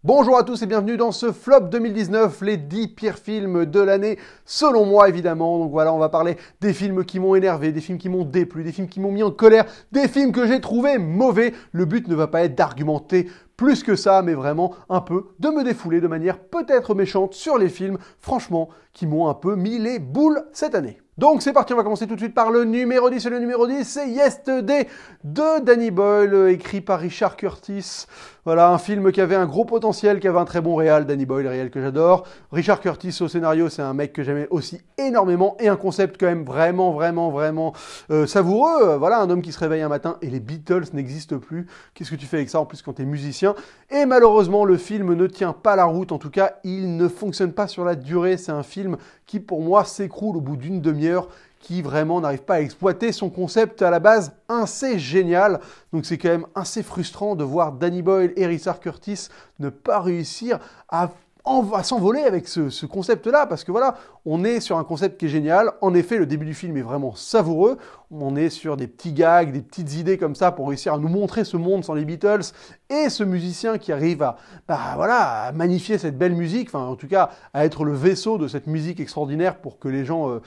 Bonjour à tous et bienvenue dans ce Flop 2019, les 10 pires films de l'année, selon moi évidemment. Donc voilà, on va parler des films qui m'ont énervé, des films qui m'ont déplu, des films qui m'ont mis en colère, des films que j'ai trouvés mauvais. Le but ne va pas être d'argumenter plus que ça, mais vraiment un peu de me défouler de manière peut-être méchante sur les films, franchement, qui m'ont un peu mis les boules cette année. Donc c'est parti, on va commencer tout de suite par le numéro 10. Et le numéro 10, c'est Yesterday de Danny Boyle, écrit par Richard Curtis. Voilà, un film qui avait un gros potentiel, qui avait un très bon réal, Danny Boyle, réal que j'adore. Richard Curtis au scénario, c'est un mec que j'aimais aussi énormément, et un concept quand même vraiment savoureux. Voilà, un homme qui se réveille un matin et les Beatles n'existent plus. Qu'est-ce que tu fais avec ça, en plus, quand t'es musicien? Et malheureusement, le film ne tient pas la route, en tout cas, il ne fonctionne pas sur la durée. C'est un film qui, pour moi, s'écroule au bout d'une demi-heure, qui vraiment n'arrive pas à exploiter son concept à la base assez génial. Donc c'est quand même assez frustrant de voir Danny Boyle et Richard Curtis ne pas réussir à s'envoler avec ce concept-là, parce que voilà, on est sur un concept qui est génial. En effet, le début du film est vraiment savoureux. On est sur des petits gags, des petites idées comme ça pour réussir à nous montrer ce monde sans les Beatles et ce musicien qui arrive à magnifier cette belle musique, enfin en tout cas à être le vaisseau de cette musique extraordinaire pour que les gens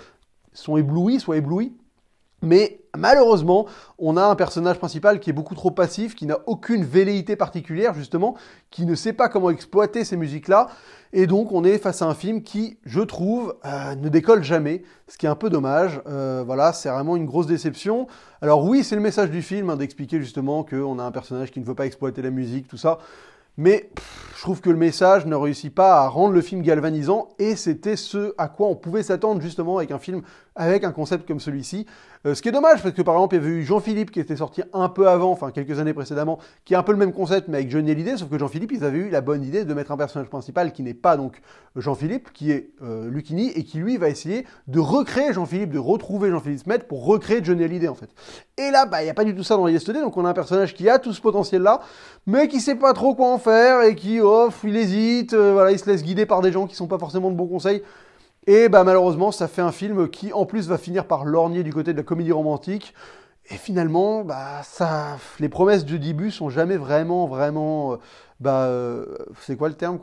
soient éblouis. Mais malheureusement, on a un personnage principal qui est beaucoup trop passif, qui n'a aucune velléité particulière, justement, qui ne sait pas comment exploiter ces musiques-là. Et donc, on est face à un film qui, je trouve, ne décolle jamais, ce qui est un peu dommage. Voilà, c'est vraiment une grosse déception. Alors oui, c'est le message du film, d'expliquer justement qu'on a un personnage qui ne veut pas exploiter la musique, tout ça. Mais je trouve que le message ne réussit pas à rendre le film galvanisant, et c'était ce à quoi on pouvait s'attendre justement avec un film avec un concept comme celui-ci. Ce qui est dommage, parce que par exemple, il y avait eu Jean-Philippe qui était sorti un peu avant, enfin quelques années précédemment, qui a un peu le même concept mais avec Johnny Hallyday, sauf que Jean-Philippe, ils avaient eu la bonne idée de mettre un personnage principal qui n'est pas donc Jean-Philippe, qui est Lucchini, et qui lui va essayer de recréer Jean-Philippe, de retrouver Jean-Philippe Smet pour recréer Johnny Hallyday en fait. Et là, il n'y a pas du tout ça dans Yesterday, donc on a un personnage qui a tout ce potentiel-là, mais qui sait pas trop quoi en faire, et qui, il hésite, voilà, il se laisse guider par des gens qui sont pas forcément de bons conseils. Et malheureusement, ça fait un film qui, en plus, va finir par lorgner du côté de la comédie romantique. Et finalement, les promesses du début sont jamais vraiment, c'est quoi le terme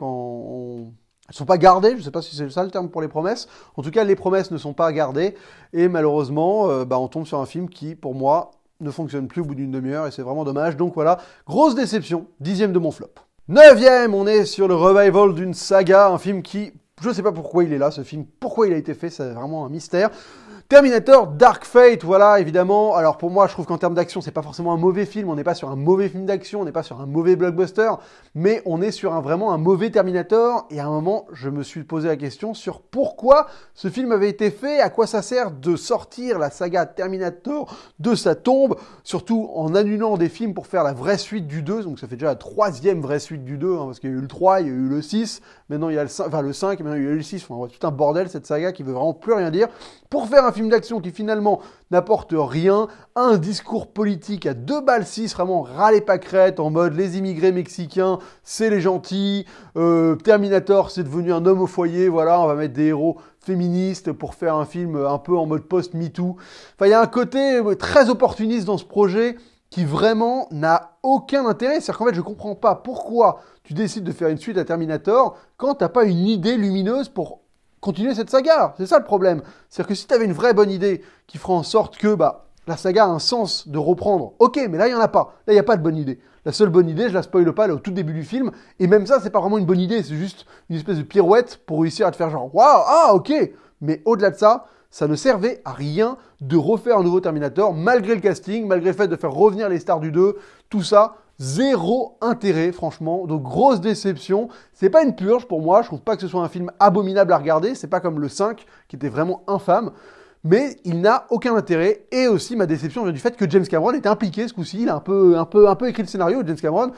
elles sont pas gardées, je sais pas si c'est ça le terme pour les promesses. En tout cas, les promesses ne sont pas gardées. Et malheureusement, on tombe sur un film qui, pour moi, ne fonctionne plus au bout d'une demi-heure. Et c'est vraiment dommage. Donc voilà, grosse déception, 10e de mon flop. 9e, on est sur le revival d'une saga, un film qui... Je ne sais pas pourquoi il est là, ce film, pourquoi il a été fait, c'est vraiment un mystère. Terminator Dark Fate, voilà, évidemment. Alors pour moi, je trouve qu'en termes d'action, c'est pas forcément un mauvais film. On n'est pas sur un mauvais film d'action, on n'est pas sur un mauvais blockbuster, mais on est sur vraiment un mauvais Terminator. Et à un moment, je me suis posé la question sur pourquoi ce film avait été fait, à quoi ça sert de sortir la saga Terminator de sa tombe, surtout en annulant des films pour faire la vraie suite du 2. Donc ça fait déjà la 3e vraie suite du 2, parce qu'il y a eu le 3, il y a eu le 6, maintenant il y a le 5, et maintenant il y a eu le 6. Enfin, tout un bordel, cette saga qui veut vraiment plus rien dire. Pour faire un film d'action qui finalement n'apporte rien, un discours politique à 2 balles 6, vraiment râler pâquerette, en mode les immigrés mexicains, c'est les gentils, Terminator c'est devenu un homme au foyer, voilà, on va mettre des héros féministes pour faire un film un peu en mode post-MeToo. Enfin, il y a un côté très opportuniste dans ce projet qui vraiment n'a aucun intérêt. C'est-à-dire qu'en fait, je comprends pas pourquoi tu décides de faire une suite à Terminator quand t'as pas une idée lumineuse pour continuer cette saga. C'est ça le problème. C'est-à-dire que si tu avais une vraie bonne idée qui ferait en sorte que la saga a un sens de reprendre, ok, mais là, il n'y en a pas. Là, il n'y a pas de bonne idée. La seule bonne idée, je la spoile pas, elle est au tout début du film, et même ça, c'est pas vraiment une bonne idée, c'est juste une espèce de pirouette pour réussir à te faire genre, waouh, ah, ok. Mais au-delà de ça, ça ne servait à rien de refaire un nouveau Terminator, malgré le casting, malgré le fait de faire revenir les stars du 2, tout ça, zéro intérêt, franchement. Donc, grosse déception. C'est pas une purge pour moi. Je trouve pas que ce soit un film abominable à regarder. C'est pas comme le 5, qui était vraiment infâme. Mais il n'a aucun intérêt. Et aussi, ma déception vient du fait que James Cameron était impliqué ce coup-ci. Il a un peu écrit le scénario. James Cameron,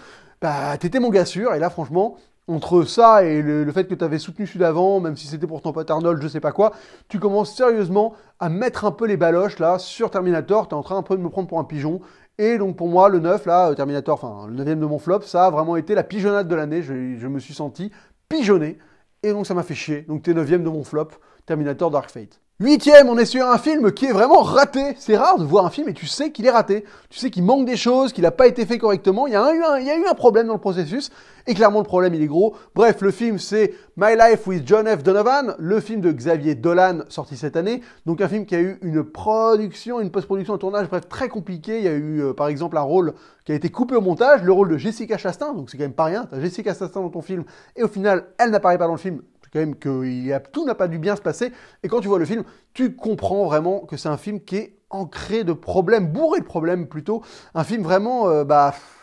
t'étais mon gars sûr. Et là, franchement, entre ça et le fait que tu avais soutenu celui d'avant, même si c'était pour ton pote Arnold, je sais pas quoi, tu commences sérieusement à mettre un peu les baloches là sur Terminator. T'es en train un peu de me prendre pour un pigeon. Et donc pour moi, le 9, là, Terminator, enfin le 9e de mon flop, ça a vraiment été la pigeonnade de l'année. Je me suis senti pigeonné. Et donc ça m'a fait chier. Donc t'es 9e de mon flop, Terminator Dark Fate. Huitième, on est sur un film qui est vraiment raté. C'est rare de voir un film et tu sais qu'il est raté. Tu sais qu'il manque des choses, qu'il n'a pas été fait correctement. Il y a eu un problème dans le processus. Et clairement, le problème, il est gros. Bref, le film, c'est My Life with John F. Donovan, le film de Xavier Dolan, sorti cette année. Donc un film qui a eu une production, une post-production, un tournage, bref, très compliqué. Il y a eu, par exemple, un rôle qui a été coupé au montage, le rôle de Jessica Chastain. Donc c'est quand même pas rien. T'as Jessica Chastain dans ton film. Et au final, elle n'apparaît pas dans le film. Quand même que tout n'a pas dû bien se passer. Et quand tu vois le film, tu comprends vraiment que c'est un film qui est ancré de problèmes, bourré de problèmes plutôt. Un film vraiment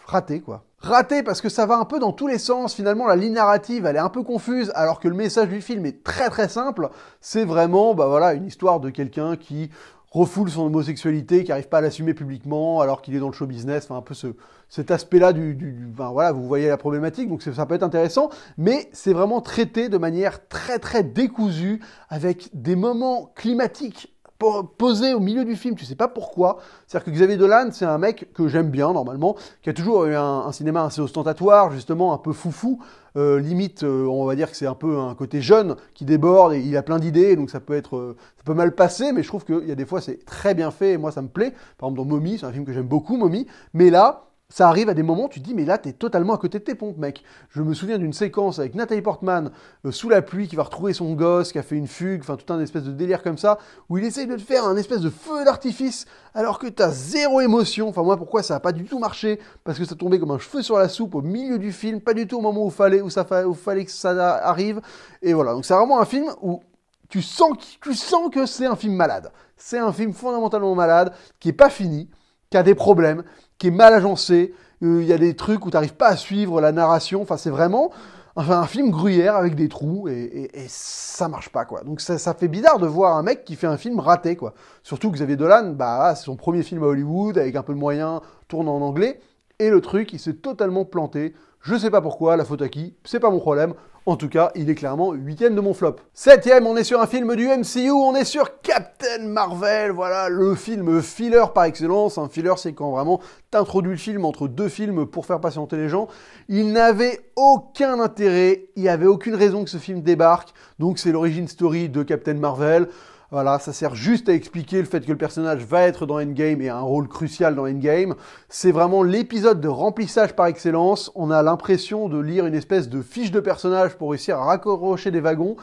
raté, quoi. Raté parce que ça va un peu dans tous les sens. Finalement, la ligne narrative, elle est un peu confuse, alors que le message du film est très très simple. C'est vraiment une histoire de quelqu'un qui refoule son homosexualité, qui n'arrive pas à l'assumer publiquement, alors qu'il est dans le show business, un peu cet aspect-là vous voyez la problématique, donc ça peut être intéressant, mais c'est vraiment traité de manière très très décousue, avec des moments climatiques posé au milieu du film, tu sais pas pourquoi. C'est-à-dire que Xavier Dolan, c'est un mec que j'aime bien normalement, qui a toujours eu un cinéma assez ostentatoire, justement un peu foufou, limite, on va dire que c'est un peu un côté jeune qui déborde et il a plein d'idées, donc ça peut mal passer, mais je trouve qu'il y a des fois c'est très bien fait et moi ça me plaît. Par exemple dans Mommy, c'est un film que j'aime beaucoup, Mommy, mais là, ça arrive à des moments, tu te dis, mais là, t'es totalement à côté de tes pompes, mec. Je me souviens d'une séquence avec Nathalie Portman, sous la pluie, qui va retrouver son gosse, qui a fait une fugue, tout un espèce de délire comme ça, où il essaye de te faire un espèce de feu d'artifice, alors que t'as zéro émotion. Moi, pourquoi ça a pas du tout marché? Parce que ça tombait comme un cheveu sur la soupe au milieu du film, pas du tout au moment où fallait que ça arrive. Et voilà, donc c'est vraiment un film où tu sens que c'est un film malade. C'est un film fondamentalement malade, qui est pas fini, qui a des problèmes, qui est mal agencé, il y a des trucs où tu n'arrives pas à suivre la narration, c'est vraiment un film gruyère avec des trous, et ça marche pas, quoi. Donc ça fait bizarre de voir un mec qui fait un film raté, quoi. Surtout que Xavier Dolan, c'est son premier film à Hollywood, avec un peu de moyens, tourne en anglais, et le truc, il s'est totalement planté. Je sais pas pourquoi, la faute à qui, c'est pas mon problème. En tout cas, il est clairement 8e de mon flop. 7e, on est sur un film du MCU, on est sur Captain Marvel, voilà, le film filler par excellence. Un filler, c'est quand vraiment t'introduis le film entre deux films pour faire patienter les gens. Il n'avait aucun intérêt, il n'y avait aucune raison que ce film débarque, donc c'est l'origin story de Captain Marvel. Voilà, ça sert juste à expliquer le fait que le personnage va être dans Endgame et a un rôle crucial dans Endgame. C'est vraiment l'épisode de remplissage par excellence. On a l'impression de lire une espèce de fiche de personnage pour réussir à raccrocher des wagons.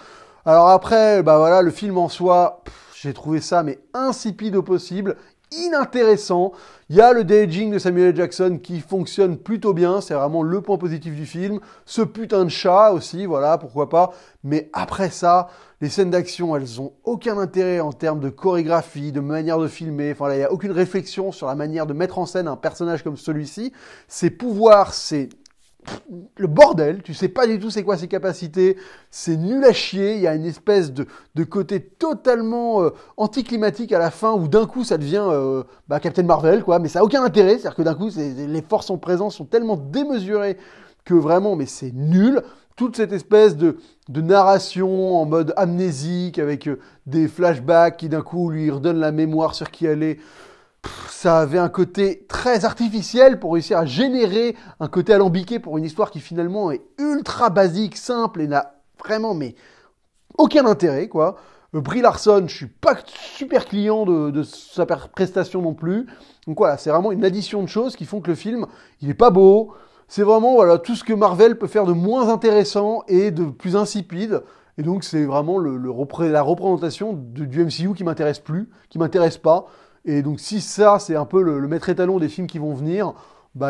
Alors après, le film en soi, j'ai trouvé ça mais insipide au possible, inintéressant. Il y a le de-aging de Samuel L. Jackson qui fonctionne plutôt bien, c'est vraiment le point positif du film. Ce putain de chat aussi, voilà, pourquoi pas. Mais après ça, les scènes d'action, elles ont aucun intérêt en termes de chorégraphie, de manière de filmer. Il n'y a aucune réflexion sur la manière de mettre en scène un personnage comme celui-ci. Ses pouvoirs, c'est le bordel, tu sais pas du tout c'est quoi ses capacités, c'est nul à chier, il y a une espèce de côté totalement anticlimatique à la fin où d'un coup ça devient Captain Marvel, quoi, mais ça a aucun intérêt, c'est-à-dire que d'un coup les forces en présence sont tellement démesurées que vraiment, mais c'est nul. Toute cette espèce de narration en mode amnésique avec des flashbacks qui d'un coup lui redonnent la mémoire sur qui elle est. Ça avait un côté très artificiel pour réussir à générer un côté alambiqué pour une histoire qui finalement est ultra basique, simple et n'a vraiment aucun intérêt, quoi. Brie Larson, je suis pas super client de sa prestation non plus. Donc voilà, c'est vraiment une addition de choses qui font que le film, il est pas beau. C'est vraiment tout ce que Marvel peut faire de moins intéressant et de plus insipide. Et donc c'est vraiment la représentation du MCU qui m'intéresse plus, qui m'intéresse pas. Et donc si ça, c'est un peu le maître étalon des films qui vont venir,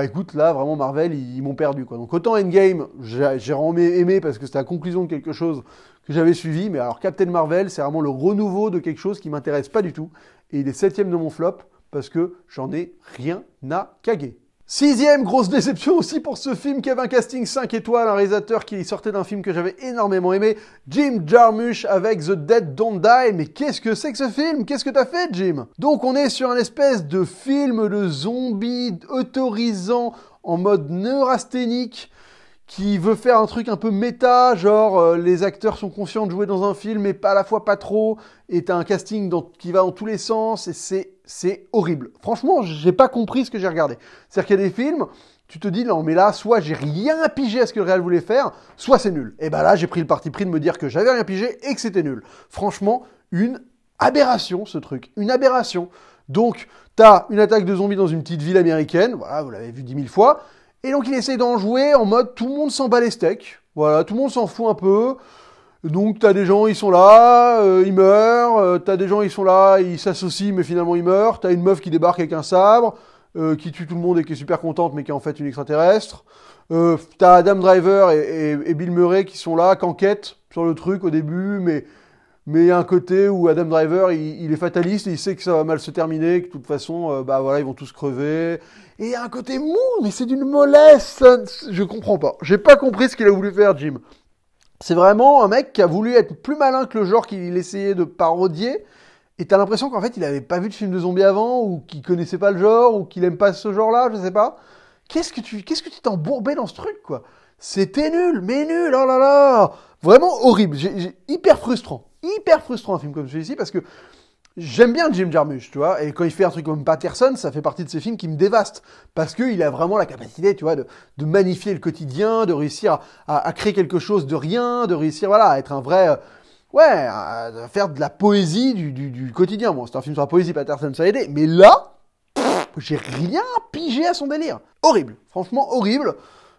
écoute, là, vraiment, Marvel, ils m'ont perdu, quoi. Donc autant Endgame, j'ai vraiment aimé parce que c'était la conclusion de quelque chose que j'avais suivi, mais alors Captain Marvel, c'est vraiment le renouveau de quelque chose qui m'intéresse pas du tout. Et il est 7e de mon flop parce que j'en ai rien à caguer. 6e, grosse déception aussi pour ce film qui avait un casting 5 étoiles, un réalisateur qui sortait d'un film que j'avais énormément aimé, Jim Jarmusch avec The Dead Don't Die. Mais qu'est-ce que c'est que ce film? Qu'est-ce que t'as fait, Jim? Donc on est sur un espèce de film de zombies autorisant en mode neurasthénique qui veut faire un truc un peu méta, genre les acteurs sont conscients de jouer dans un film mais à la fois pas trop, et t'as un casting qui va dans tous les sens, et c'est horrible. Franchement, j'ai pas compris ce que j'ai regardé. C'est-à-dire qu'il y a des films, tu te dis, non mais là, soit j'ai rien pigé à ce que le réal voulait faire, soit c'est nul. Et là, j'ai pris le parti pris de me dire que j'avais rien pigé et que c'était nul. Franchement, une aberration, ce truc. Une aberration. Donc, t'as une attaque de zombies dans une petite ville américaine, voilà, vous l'avez vu 10 000 fois, et donc il essaie d'en jouer en mode tout le monde s'en bat les steaks, voilà, tout le monde s'en fout un peu, donc t'as des gens, ils sont là, ils meurent, t'as des gens, ils sont là, ils s'associent, mais finalement ils meurent, t'as une meuf qui débarque avec un sabre, qui tue tout le monde et qui est super contente, mais qui est en fait une extraterrestre, t'as Adam Driver et Bill Murray qui sont là, qu'enquêtent sur le truc au début, mais il y a un côté où Adam Driver, il est fataliste et il sait que ça va mal se terminer, que de toute façon, bah voilà, ils vont tous crever. Et il y a un côté mou, mais c'est d'une mollesse. Je comprends pas. J'ai pas compris ce qu'il a voulu faire, Jim. C'est vraiment un mec qui a voulu être plus malin que le genre qu'il essayait de parodier. Et t'as l'impression qu'en fait, il avait pas vu de film de zombies avant, ou qu'il connaissait pas le genre, ou qu'il aime pas ce genre-là, je sais pas. Qu'est-ce que tu t'es embourbé dans ce truc, quoi? C'était nul, mais nul, oh là là! Vraiment horrible, hyper frustrant un film comme celui-ci, parce que j'aime bien Jim Jarmusch, tu vois, et quand il fait un truc comme Patterson, ça fait partie de ces films qui me dévastent, parce qu'il a vraiment la capacité, tu vois, de magnifier le quotidien, de réussir à créer quelque chose de rien, de réussir, voilà, à être un vrai... à faire de la poésie du quotidien. Bon, c'est un film sur la poésie, Patterson, ça a aidé, mais là, j'ai rien pigé à son délire. Horrible, franchement horrible.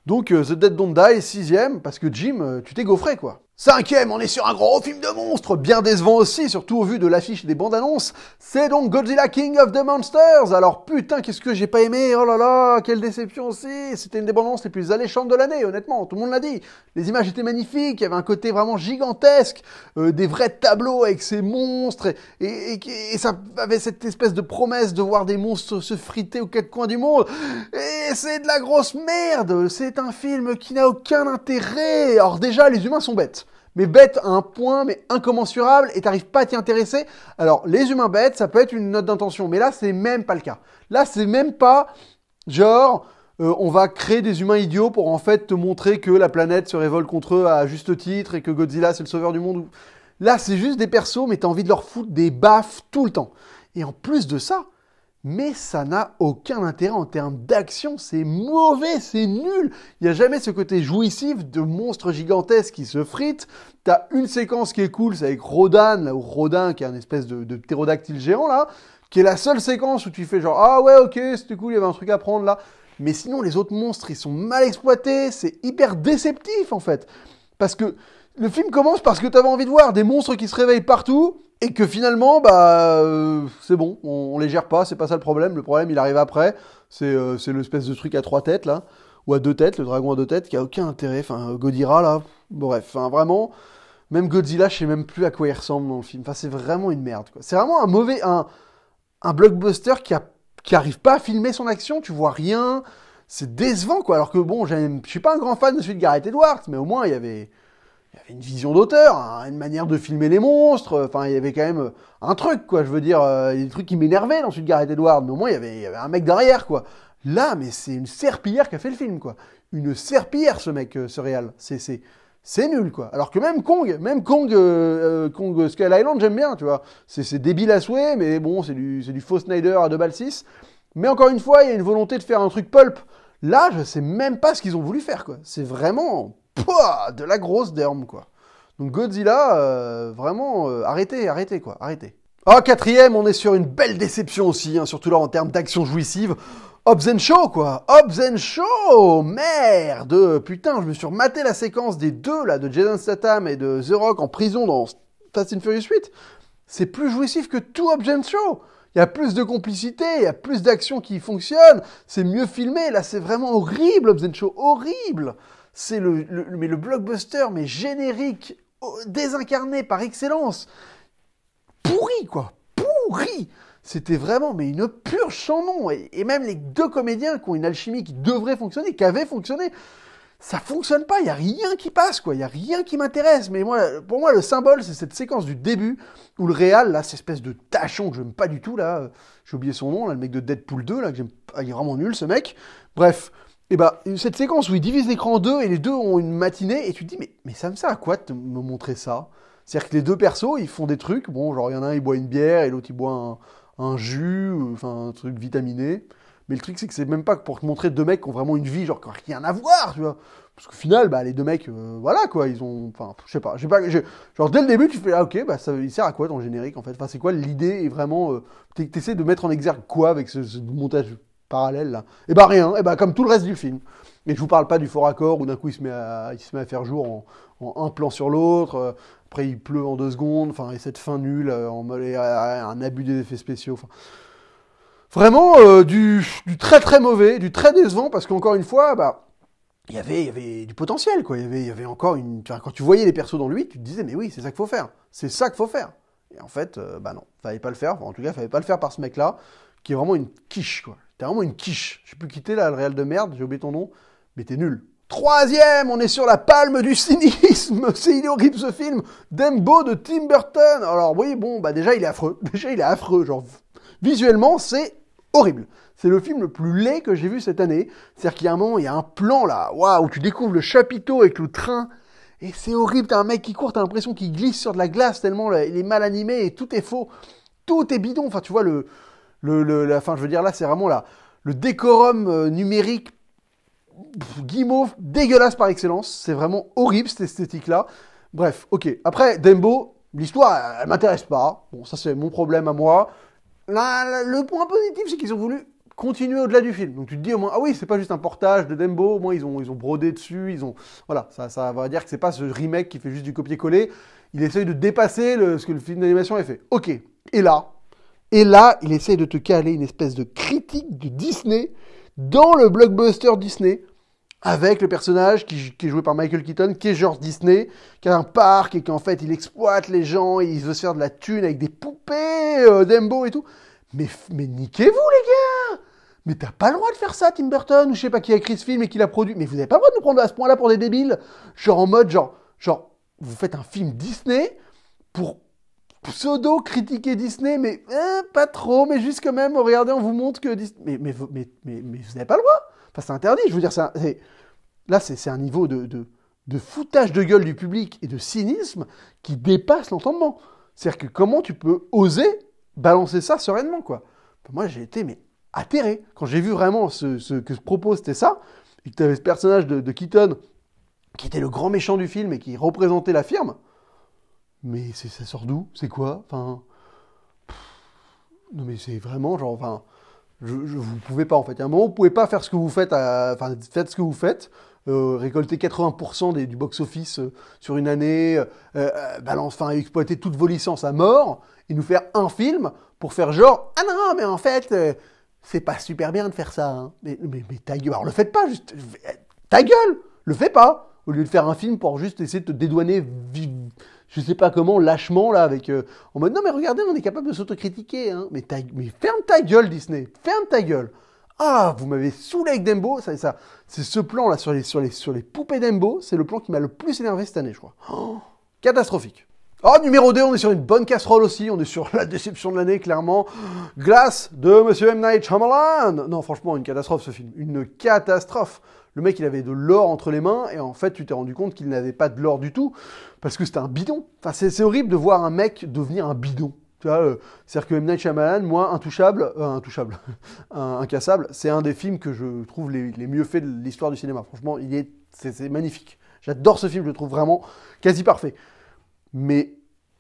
Donc The Dead Don't Die, 6ème, parce que Jim, tu t'es gaufré, quoi. 5ème, on est sur un gros film de monstres, bien décevant aussi, surtout au vu de l'affiche des bandes annonces. C'est donc Godzilla King of the Monsters. Alors putain, qu'est-ce que j'ai pas aimé, oh là là, quelle déception aussi. C'était une des bandes annonces les plus alléchantes de l'année, honnêtement, tout le monde l'a dit. Les images étaient magnifiques, il y avait un côté vraiment gigantesque, des vrais tableaux avec ces monstres, et ça avait cette espèce de promesse de voir des monstres se friter aux quatre coins du monde. Et c'est de la grosse merde, c'est un film qui n'a aucun intérêt. Alors déjà, les humains sont bêtes. Mais bêtes à un point, mais incommensurable, et t'arrives pas à t'y intéresser. Alors, les humains bêtes, ça peut être une note d'intention, mais là, c'est même pas le cas. Là, c'est même pas, genre, on va créer des humains idiots pour en fait te montrer que la planète se révolte contre eux à juste titre, et que Godzilla, c'est le sauveur du monde. Là, c'est juste des persos, mais t'as envie de leur foutre des baffes tout le temps. Et en plus de ça, mais ça n'a aucun intérêt en termes d'action, c'est mauvais, c'est nul. Il n'y a jamais ce côté jouissif de monstres gigantesques qui se fritent. T'as une séquence qui est cool, c'est avec Rodan, là, ou Rodin, qui est un espèce de ptérodactyle géant, là, qui est la seule séquence où tu fais genre, ah ouais, ok, c'était cool, il y avait un truc à prendre, là. Mais sinon, les autres monstres, ils sont mal exploités, c'est hyper déceptif, en fait. Parce que le film commence parce que t'avais envie de voir des monstres qui se réveillent partout, et que finalement, c'est bon, on les gère pas, c'est pas ça le problème. Le problème, il arrive après. C'est l'espèce de truc à 3 têtes, là, ou à 2 têtes, le dragon à 2 têtes, qui a aucun intérêt. Enfin, Godira, là, bref, enfin, vraiment, même Godzilla, je sais même plus à quoi il ressemble dans le film. Enfin, c'est vraiment une merde, quoi. C'est vraiment un blockbuster qui arrive pas à filmer son action, tu vois rien. C'est décevant, quoi. Alors que bon, je suis pas un grand fan de celui de Gareth Edwards, mais au moins, il y avait une vision d'auteur, hein, une manière de filmer les monstres, enfin, il y avait quand même un truc, quoi, je veux dire, il y a des trucs qui m'énervaient dans celui de Gareth Edwards, mais au moins, il y avait un mec derrière, quoi. Là, mais c'est une serpillière qui a fait le film, quoi. Une serpillière, ce mec, ce réal. C'est nul, quoi. Alors que même Kong Skull Island, j'aime bien, tu vois. C'est débile à souhait, mais bon, c'est du faux Snyder à 2 balles 6. Mais encore une fois, il y a une volonté de faire un truc pulp. Là, je sais même pas ce qu'ils ont voulu faire, quoi. C'est vraiment... Pouah, de la grosse derme, quoi. Donc Godzilla, vraiment, arrêtez, quoi, arrêtez. Oh, 4ème, on est sur une belle déception aussi, hein, surtout là en termes d'action jouissive. Hobbs & Shaw, quoi. Hobbs & Shaw, merde. Putain, je me suis rematé la séquence des deux, là, de Jason Statham et de The Rock en prison dans Fast and Furious 8. C'est plus jouissif que tout Hobbs & Shaw. Il y a plus de complicité, il y a plus d'action qui fonctionne, c'est mieux filmé. Là, c'est vraiment horrible, Hobbs & Shaw, horrible. C'est le blockbuster, mais générique, désincarné par excellence. Pourri, quoi. Pourri. C'était vraiment, mais une purge sans nom. Et même les deux comédiens qui ont une alchimie qui devrait fonctionner, qui avait fonctionné, ça fonctionne pas. Il y a rien qui passe, quoi. Il y a rien qui m'intéresse. Mais pour moi, le symbole, c'est cette séquence du début où le réal, là, cette espèce de tachon que j'aime pas du tout, là. J'ai oublié son nom, là, le mec de Deadpool 2, là, que j'aime pas. Il est vraiment nul, ce mec. Bref. Et cette séquence où ils divisent l'écran en deux et les deux ont une matinée et tu te dis mais ça me sert à quoi de me montrer ça? C'est-à-dire que les deux persos ils font des trucs, bon genre il y en a un il boit une bière et l'autre il boit un jus, enfin un truc vitaminé. Mais le truc c'est que c'est même pas pour te montrer deux mecs qui ont vraiment une vie, genre qui n'ont rien à voir, tu vois. Parce qu'au final, bah, les deux mecs, voilà, quoi, ils ont... Enfin, je sais pas, genre, dès le début, tu fais, ah, ok, bah, il sert à quoi ton générique, en fait? Enfin, c'est quoi l'idée? Et vraiment, t'essaies de mettre en exergue quoi avec ce montage parallèle, là? Et bah, rien, et bah, comme tout le reste du film. Et je vous parle pas du faux raccord où d'un coup, il se met à faire jour en un plan sur l'autre, après, il pleut en 2 secondes, enfin, et cette fin nulle, en mode, un abus des effets spéciaux, enfin... Vraiment, du très très mauvais, du très décevant, parce qu'encore une fois, bah... Il y avait du potentiel, quoi. Il y avait encore une... Quand tu voyais les persos dans lui, tu te disais, mais oui, c'est ça qu'il faut faire. C'est ça qu'il faut faire. Et en fait, bah non, fallait pas le faire. Enfin, en tout cas, fallait pas le faire par ce mec-là, qui est vraiment une quiche, quoi. T'es vraiment une quiche. Je sais plus qui t'es, là, le réel de merde, j'ai oublié ton nom, mais t'es nul. Troisième, on est sur la palme du cynisme. Il est horrible, ce film. Dumbo de Tim Burton. Alors, oui, bon, bah déjà, il est affreux. Déjà, il est affreux. Genre, visuellement, c'est horrible. C'est le film le plus laid que j'ai vu cette année. C'est-à-dire qu'il y a un moment, il y a un plan là, waouh, où tu découvres le chapiteau avec le train. Et c'est horrible, t'as un mec qui court, t'as l'impression qu'il glisse sur de la glace tellement il est mal animé et tout est faux. Tout est bidon. Enfin, tu vois, enfin, je veux dire, là, c'est vraiment là, le décorum numérique, guimauve, dégueulasse par excellence. C'est vraiment horrible, cette esthétique-là. Bref, ok. Après, Dumbo, l'histoire, elle m'intéresse pas. Bon, ça, c'est mon problème à moi. Là, le point positif, c'est qu'ils ont voulu continuer au-delà du film. Donc tu te dis au moins, ah oui, c'est pas juste un portage de Dumbo, au moins ils ont brodé dessus, voilà, ça va dire que c'est pas ce remake qui fait juste du copier-coller. Il essaye de dépasser ce que le film d'animation a fait. Ok. Et là, il essaye de te caler une espèce de critique de Disney dans le blockbuster Disney, avec le personnage qui est joué par Michael Keaton, qui est George Disney, qui a un parc et qu'en fait il exploite les gens et il veut se faire de la thune avec des poupées, Dumbo et tout. Mais niquez-vous les gars! Mais t'as pas le droit de faire ça, Tim Burton, ou je sais pas qui a écrit ce film et qui l'a produit. Mais vous avez pas le droit de nous prendre à ce point-là pour des débiles. Genre en mode, genre, vous faites un film Disney pour pseudo-critiquer Disney, mais pas trop, mais juste quand même, regardez, on vous montre que Disney... Mais vous n'avez pas le droit. Enfin, c'est interdit, je veux dire, là, c'est un niveau de foutage de gueule du public et de cynisme qui dépasse l'entendement. C'est-à-dire que comment tu peux oser balancer ça sereinement, quoi. Enfin, moi, j'ai été, mais atterré. Quand j'ai vu vraiment ce que se propose, c'était ça, et que tu avais ce personnage de Keaton, qui était le grand méchant du film et qui représentait la firme, mais ça sort d'où? C'est quoi? Enfin... Non mais c'est vraiment genre... Enfin, vous pouvez pas en fait. Il y a un moment où vous pouvez pas faire ce que vous faites. Enfin, faites ce que vous faites. Récolter 80% du box-office sur une année. Exploiter toutes vos licences à mort. Et nous faire un film pour faire genre... Ah non, mais en fait... c'est pas super bien de faire ça. Hein. Mais ta gueule. Alors le faites pas. Juste... Ta gueule. Le fais pas. Au lieu de faire un film pour juste essayer de te dédouaner... je sais pas comment, lâchement, là, avec... en mode, non, mais regardez, on est capable de s'autocritiquer, hein. Mais ferme ta gueule, Disney. Ferme ta gueule. Ah, vous m'avez saoulé avec Dumbo. C'est ce plan-là, sur les poupées Dumbo, c'est le plan qui m'a le plus énervé cette année, je crois. Oh, catastrophique. Oh, numéro 2, on est sur une bonne casserole aussi. On est sur la déception de l'année, clairement. Glace de Monsieur M. Night Shyamalan. Non, franchement, une catastrophe, ce film. Une catastrophe. Le mec, il avait de l'or entre les mains, et en fait, tu t'es rendu compte qu'il n'avait pas de l'or du tout, parce que c'était un bidon. Enfin, c'est horrible de voir un mec devenir un bidon. Tu vois, c'est-à-dire que M. Night Shyamalan, moi, Incassable, c'est un des films que je trouve les mieux faits de l'histoire du cinéma. Franchement, c'est magnifique. J'adore ce film, je le trouve vraiment quasi parfait. Mais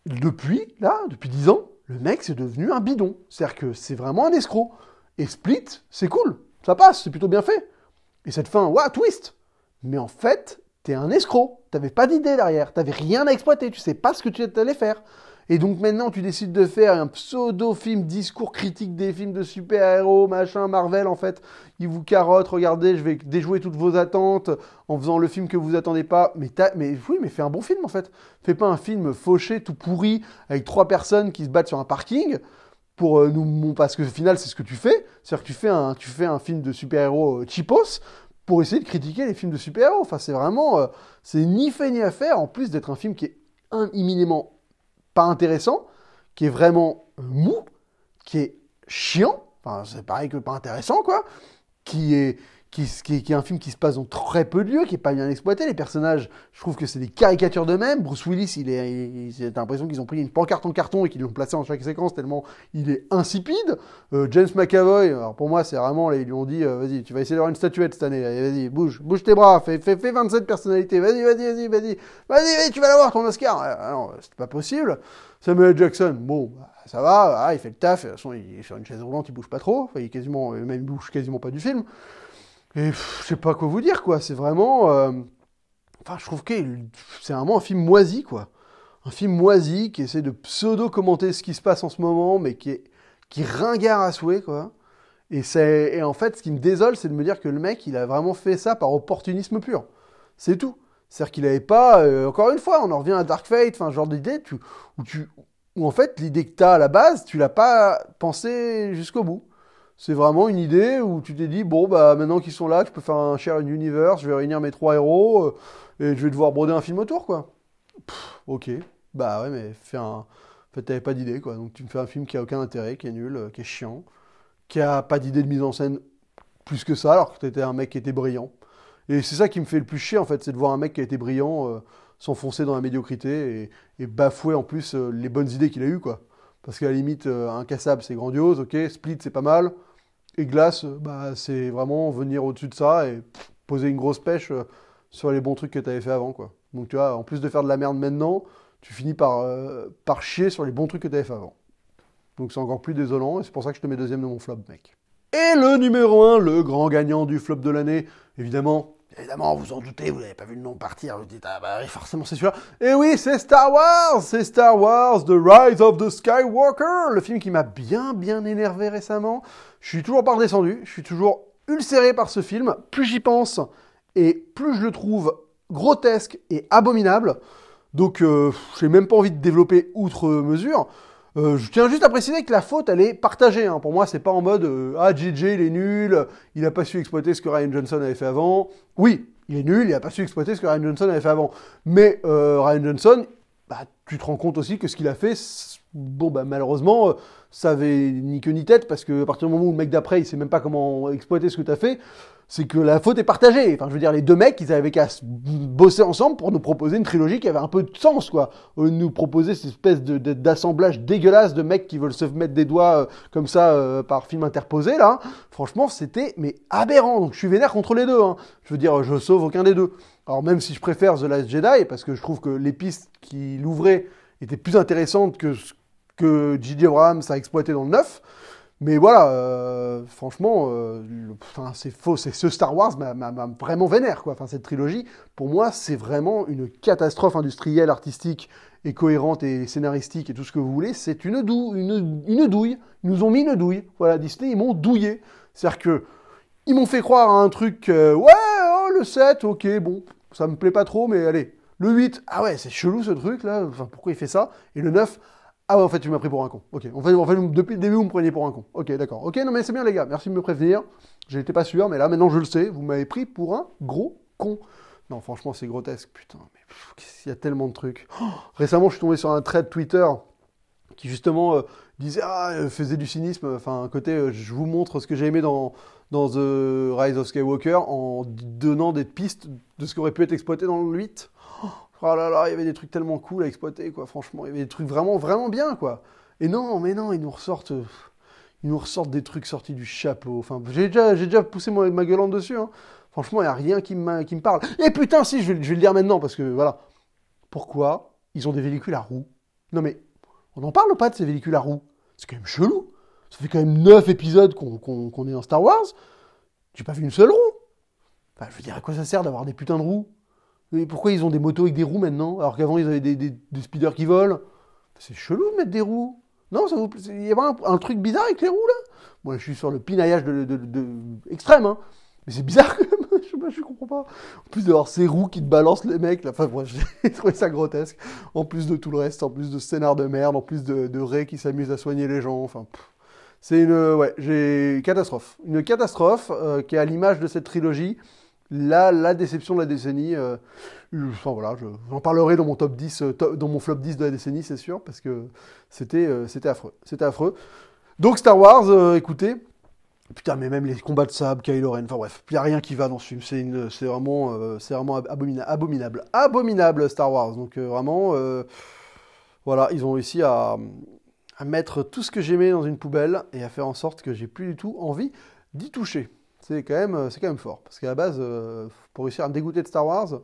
depuis 10 ans, le mec, c'est devenu un bidon. C'est-à-dire que c'est vraiment un escroc. Et Split, c'est cool, ça passe, c'est plutôt bien fait. Et cette fin, waouh, twist! Mais en fait, t'es un escroc. T'avais pas d'idée derrière. T'avais rien à exploiter. Tu sais pas ce que tu allais faire. Et donc maintenant, tu décides de faire un pseudo-film discours critique des films de super-héros, machin, Marvel, en fait. Ils vous carottent, regardez, je vais déjouer toutes vos attentes en faisant le film que vous attendez pas. Mais fais un bon film, en fait. Fais pas un film fauché, tout pourri, avec 3 personnes qui se battent sur un parking. Parce que au final, c'est ce que tu fais. C'est-à-dire que tu fais un film de super-héros cheapos pour essayer de critiquer les films de super-héros. Enfin, c'est vraiment... c'est ni fait ni à faire, en plus d'être un film qui est éminemment pas intéressant, qui est vraiment mou, qui est chiant, enfin, c'est pareil que pas intéressant, quoi, qui est qui est un film qui se passe dans très peu de lieux, qui est pas bien exploité. Les personnages, je trouve que c'est des caricatures d'eux-mêmes. Bruce Willis, t'as l'impression qu'ils ont pris une pancarte en carton et qu'ils l'ont placé en chaque séquence tellement il est insipide. James McAvoy, alors pour moi, c'est vraiment, là, ils lui ont dit, vas-y, tu vas essayer d'avoir une statuette cette année. Allez, vas-y, bouge tes bras, fais 27 personnalités. Vas-y, tu vas l'avoir ton Oscar. Non, c'est pas possible. Samuel Jackson, bon, bah, ça va, il fait le taf. De toute façon, il est sur une chaise roulante, il bouge pas trop. Enfin, il bouge quasiment pas du film. Et je sais pas quoi vous dire, quoi. C'est vraiment... Enfin, je trouve que c'est vraiment un film moisi, quoi. Un film moisi qui essaie de pseudo-commenter ce qui se passe en ce moment, mais qui ringard à souhait, quoi. Et en fait, ce qui me désole, c'est de me dire que le mec, il a vraiment fait ça par opportunisme pur. C'est tout. C'est-à-dire qu'il n'avait pas... encore une fois, on en revient à Dark Fate, enfin, genre d'idée où en fait, l'idée que tu as à la base, tu l'as pas pensé jusqu'au bout. C'est vraiment une idée où tu t'es dit, bon, bah, maintenant qu'ils sont là, je peux faire un shared universe, je vais réunir mes 3 héros, et je vais devoir broder un film autour, quoi. Ok. Bah ouais, mais en fait, t'avais pas d'idée, quoi. Donc tu me fais un film qui a aucun intérêt, qui est nul, qui est chiant, qui a pas d'idée de mise en scène plus que ça, alors que t'étais un mec qui était brillant. Et c'est ça qui me fait le plus chier, en fait, c'est de voir un mec qui a été brillant s'enfoncer dans la médiocrité et bafouer en plus les bonnes idées qu'il a eues, quoi. Parce qu'à la limite, Incassable, c'est grandiose, ok, Split, c'est pas mal, et Glass, bah, c'est vraiment venir au-dessus de ça et poser une grosse pêche sur les bons trucs que tu avais fait avant, quoi. Donc tu vois, en plus de faire de la merde maintenant, tu finis par chier sur les bons trucs que tu avais fait avant. Donc c'est encore plus désolant, et c'est pour ça que je te mets deuxième de mon flop, mec. Et le numéro 1, le grand gagnant du flop de l'année, évidemment, vous en doutez, vous n'avez pas vu le nom partir, vous dites, ah bah oui, forcément c'est celui-là. Et oui, c'est Star Wars, The Rise of the Skywalker, le film qui m'a bien énervé récemment. Je suis toujours pas redescendu, je suis toujours ulcéré par ce film, plus j'y pense, et plus je le trouve grotesque et abominable. Donc, j'ai même pas envie de développer outre mesure. Je tiens juste à préciser que la faute, elle est partagée. Hein. Pour moi, c'est pas en mode ah, JJ, il est nul, il a pas su exploiter ce que Rian Johnson avait fait avant. Oui, il est nul, il a pas su exploiter ce que Rian Johnson avait fait avant. Mais Rian Johnson, bah, tu te rends compte aussi que ce qu'il a fait, bon, bah, malheureusement, ça avait ni queue ni tête, parce que à partir du moment où le mec d'après, il sait même pas comment exploiter ce que tu as fait, c'est que la faute est partagée. Enfin, je veux dire, les deux mecs, ils avaient qu'à bosser ensemble pour nous proposer une trilogie qui avait un peu de sens, quoi. Nous proposer cette espèce d'assemblage dégueulasse de mecs qui veulent se mettre des doigts comme ça par film interposé, là. Franchement, c'était mais aberrant. Donc, je suis vénère contre les deux. Hein. Je veux dire, je sauve aucun des deux. Alors, même si je préfère The Last Jedi, parce que je trouve que les pistes qu'il ouvrait étaient plus intéressantes que ce que J.J. Abrams a exploité dans le 9. Mais voilà, franchement, c'est faux. Ce Star Wars m'a vraiment vénère, quoi. Enfin, cette trilogie, pour moi, c'est vraiment une catastrophe industrielle, artistique et cohérente et scénaristique et tout ce que vous voulez. C'est une douille. Ils nous ont mis une douille. Voilà, Disney, ils m'ont douillé. C'est-à-dire que ils m'ont fait croire à un truc, ouais, oh, le 7, ok, bon, ça me plaît pas trop, mais allez. Le 8, ah ouais, c'est chelou ce truc, là. Enfin, pourquoi il fait ça? Et le 9, ah ouais, en fait, tu m'as pris pour un con. Ok. En fait, depuis le début, vous me preniez pour un con. Ok, d'accord. Ok, non, mais c'est bien, les gars. Merci de me prévenir. J'étais pas sûr, mais là, maintenant, je le sais. Vous m'avez pris pour un gros con. Non, franchement, c'est grotesque. Putain, mais il y a tellement de trucs. Oh, récemment, je suis tombé sur un thread Twitter qui, justement, disait, faisait du cynisme. Enfin, un côté, je vous montre ce que j'ai aimé dans The Rise of Skywalker en donnant des pistes de ce qui aurait pu être exploité dans le 8. Oh là là, il y avait des trucs tellement cool à exploiter, quoi. Franchement, il y avait des trucs vraiment bien, quoi. Et non, mais non, ils nous ressortent des trucs sortis du chapeau. Enfin, j'ai déjà poussé ma gueulante dessus. Hein. Franchement, il n'y a rien qui me parle. Et putain, si, je vais le dire maintenant, parce que voilà. Pourquoi ils ont des véhicules à roues? Non mais, on n'en parle pas de ces véhicules à roues. C'est quand même chelou. Ça fait quand même 9 épisodes qu'on est dans Star Wars. J'ai pas vu une seule roue. Enfin, je veux dire, à quoi ça sert d'avoir des putains de roues? Et pourquoi ils ont des motos avec des roues maintenant, alors qu'avant ils avaient des speeders qui volent? C'est chelou de mettre des roues. Non, il y a un truc bizarre avec les roues là. Moi, je suis sur le pinaillage extrême, hein. Mais c'est bizarre quand même. Je comprends pas. En plus d'avoir ces roues qui te balancent les mecs, là. Enfin bref, j'ai trouvé ça grotesque. En plus de tout le reste, en plus de scénar de merde, en plus de Rey qui s'amuse à soigner les gens. Enfin, c'est j'ai catastrophe. Une catastrophe qui est à l'image de cette trilogie. La déception de la décennie, enfin voilà, j'en parlerai dans mon top 10, dans mon flop 10 de la décennie, c'est sûr, parce que c'était affreux. C'était affreux. Donc Star Wars, écoutez, Putain, mais même les combats de sable, Kylo Ren, enfin bref, il n'y a rien qui va dans ce film. C'est vraiment abominable. Abominable Star Wars. Donc vraiment, voilà, ils ont réussi à mettre tout ce que j'aimais dans une poubelle et à faire en sorte que j'ai plus du tout envie d'y toucher. C'est quand même fort. Parce qu'à la base, pour réussir à me dégoûter de Star Wars,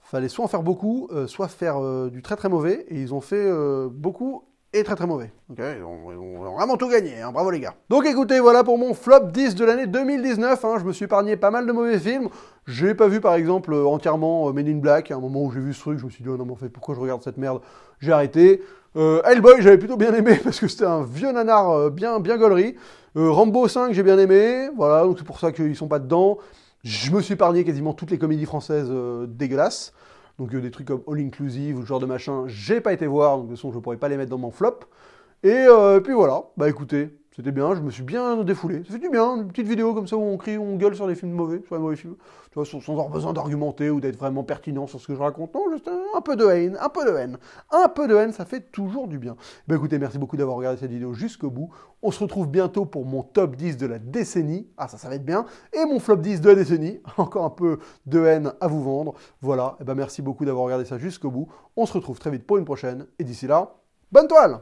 fallait soit en faire beaucoup, soit faire du très très mauvais. Et ils ont fait beaucoup et très très mauvais. Ok, ils ont vraiment tout gagné, hein, bravo les gars. Donc écoutez, voilà pour mon flop 10 de l'année 2019. Hein, je me suis épargné pas mal de mauvais films. J'ai pas vu par exemple entièrement Men in Black. À un moment où j'ai vu ce truc, je me suis dit, oh non mais en fait, pourquoi je regarde cette merde? J'ai arrêté. Hellboy, j'avais plutôt bien aimé parce que c'était un vieux nanar bien gaulerie. Rambo 5, j'ai bien aimé. Voilà, donc c'est pour ça qu'ils sont pas dedans. Je me suis épargné quasiment toutes les comédies françaises dégueulasses. Donc des trucs comme All Inclusive ou ce genre de machin, j'ai pas été voir, donc de toute façon je pourrais pas les mettre dans mon flop. Et puis voilà, bah écoutez, c'était bien, je me suis bien défoulé. Ça fait du bien, une petite vidéo comme ça où on crie, on gueule sur les films mauvais, sur les mauvais films. Tu vois, sans avoir besoin d'argumenter ou d'être vraiment pertinent sur ce que je raconte. Non, juste un peu de haine, un peu de haine. Un peu de haine, ça fait toujours du bien. Bah écoutez, merci beaucoup d'avoir regardé cette vidéo jusqu'au bout. On se retrouve bientôt pour mon top 10 de la décennie. Ah, ça va être bien. Et mon flop 10 de la décennie. Encore un peu de haine à vous vendre. Voilà, et bah merci beaucoup d'avoir regardé ça jusqu'au bout. On se retrouve très vite pour une prochaine. Et d'ici là, bonne toile!